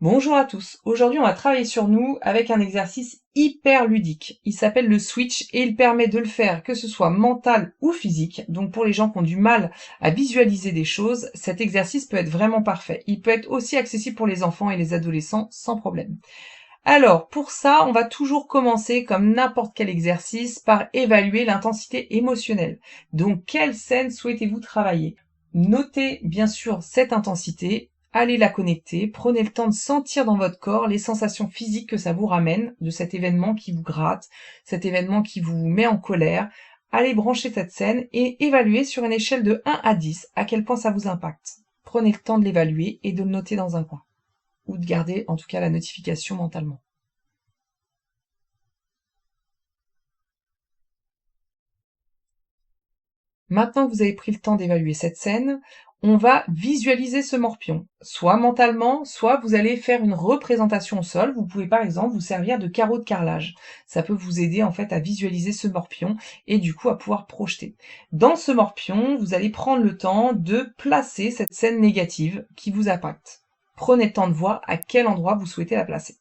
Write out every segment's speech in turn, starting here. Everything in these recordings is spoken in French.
Bonjour à tous, aujourd'hui on va travailler sur nous avec un exercice hyper ludique. Il s'appelle le switch et il permet de le faire que ce soit mental ou physique. Donc pour les gens qui ont du mal à visualiser des choses, cet exercice peut être vraiment parfait. Il peut être aussi accessible pour les enfants et les adolescents sans problème. Alors pour ça, on va toujours commencer comme n'importe quel exercice par évaluer l'intensité émotionnelle. Donc quelle scène souhaitez-vous travailler? Notez bien sûr cette intensité, allez la connecter, prenez le temps de sentir dans votre corps les sensations physiques que ça vous ramène de cet événement qui vous gratte, cet événement qui vous met en colère. Allez brancher cette scène et évaluer sur une échelle de 1 à 10 à quel point ça vous impacte. Prenez le temps de l'évaluer et de le noter dans un coin, ou de garder en tout cas la notification mentalement. Maintenant que vous avez pris le temps d'évaluer cette scène, on va visualiser ce morpion, soit mentalement, soit vous allez faire une représentation au sol. Vous pouvez par exemple vous servir de carreau de carrelage. Ça peut vous aider en fait à visualiser ce morpion et du coup à pouvoir projeter. Dans ce morpion, vous allez prendre le temps de placer cette scène négative qui vous impacte. Prenez le temps de voir à quel endroit vous souhaitez la placer.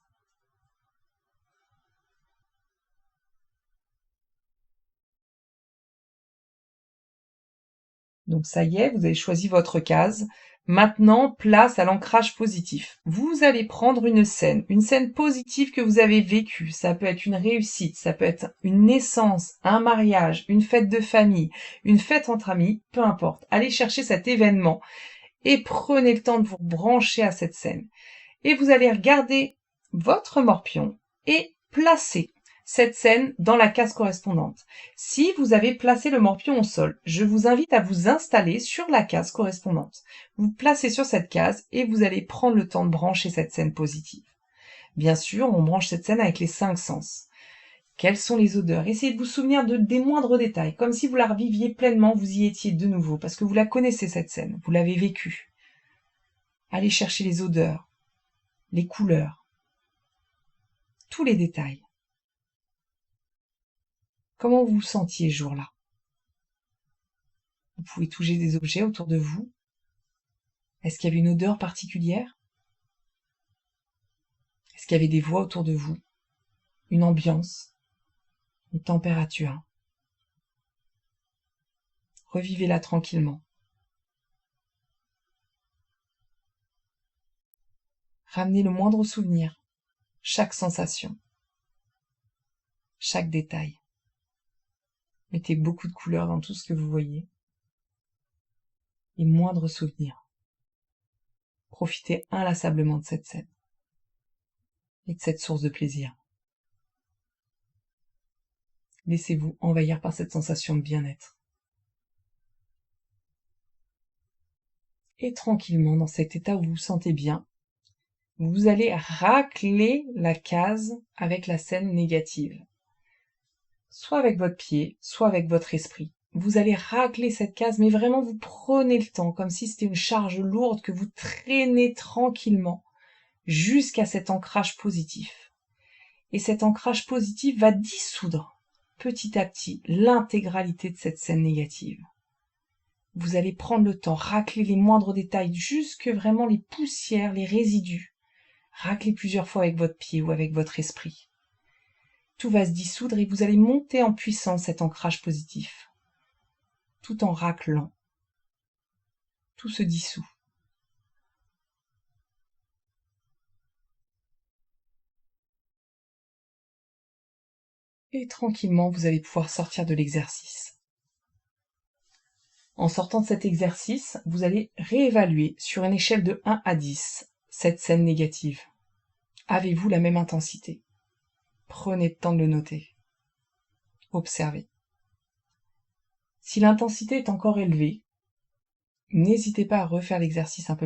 Donc ça y est, vous avez choisi votre case. Maintenant, place à l'ancrage positif. Vous allez prendre une scène positive que vous avez vécue. Ça peut être une réussite, ça peut être une naissance, un mariage, une fête de famille, une fête entre amis, peu importe. Allez chercher cet événement et prenez le temps de vous brancher à cette scène. Et vous allez regarder votre morpion et placer cette scène dans la case correspondante. Si vous avez placé le morpion au sol, je vous invite à vous installer sur la case correspondante. Vous placez sur cette case et vous allez prendre le temps de brancher cette scène positive. Bien sûr, on branche cette scène avec les 5 sens. Quelles sont les odeurs? Essayez de vous souvenir des moindres détails, comme si vous la reviviez pleinement, vous y étiez de nouveau, parce que vous la connaissez cette scène, vous l'avez vécue. Allez chercher les odeurs, les couleurs, tous les détails. Comment vous vous sentiez ce jour-là? Vous pouvez toucher des objets autour de vous. Est-ce qu'il y avait une odeur particulière? Est-ce qu'il y avait des voix autour de vous? Une ambiance? Une température? Revivez-la tranquillement. Ramenez le moindre souvenir, chaque sensation, chaque détail. Mettez beaucoup de couleurs dans tout ce que vous voyez. Et moindre souvenir. Profitez inlassablement de cette scène et de cette source de plaisir. Laissez-vous envahir par cette sensation de bien-être. Et tranquillement, dans cet état où vous vous sentez bien, vous allez racler la case avec la scène négative. Soit avec votre pied, soit avec votre esprit. Vous allez racler cette case, mais vraiment vous prenez le temps, comme si c'était une charge lourde que vous traînez tranquillement jusqu'à cet ancrage positif. Et cet ancrage positif va dissoudre petit à petit l'intégralité de cette scène négative. Vous allez prendre le temps, racler les moindres détails, jusque vraiment les poussières, les résidus. Raclez plusieurs fois avec votre pied ou avec votre esprit. Tout va se dissoudre et vous allez monter en puissance cet ancrage positif. Tout en raclant. Tout se dissout. Et tranquillement, vous allez pouvoir sortir de l'exercice. En sortant de cet exercice, vous allez réévaluer sur une échelle de 1 à 10 cette scène négative. Avez-vous la même intensité? Prenez le temps de le noter. Observez. Si l'intensité est encore élevée, n'hésitez pas à refaire l'exercice un peu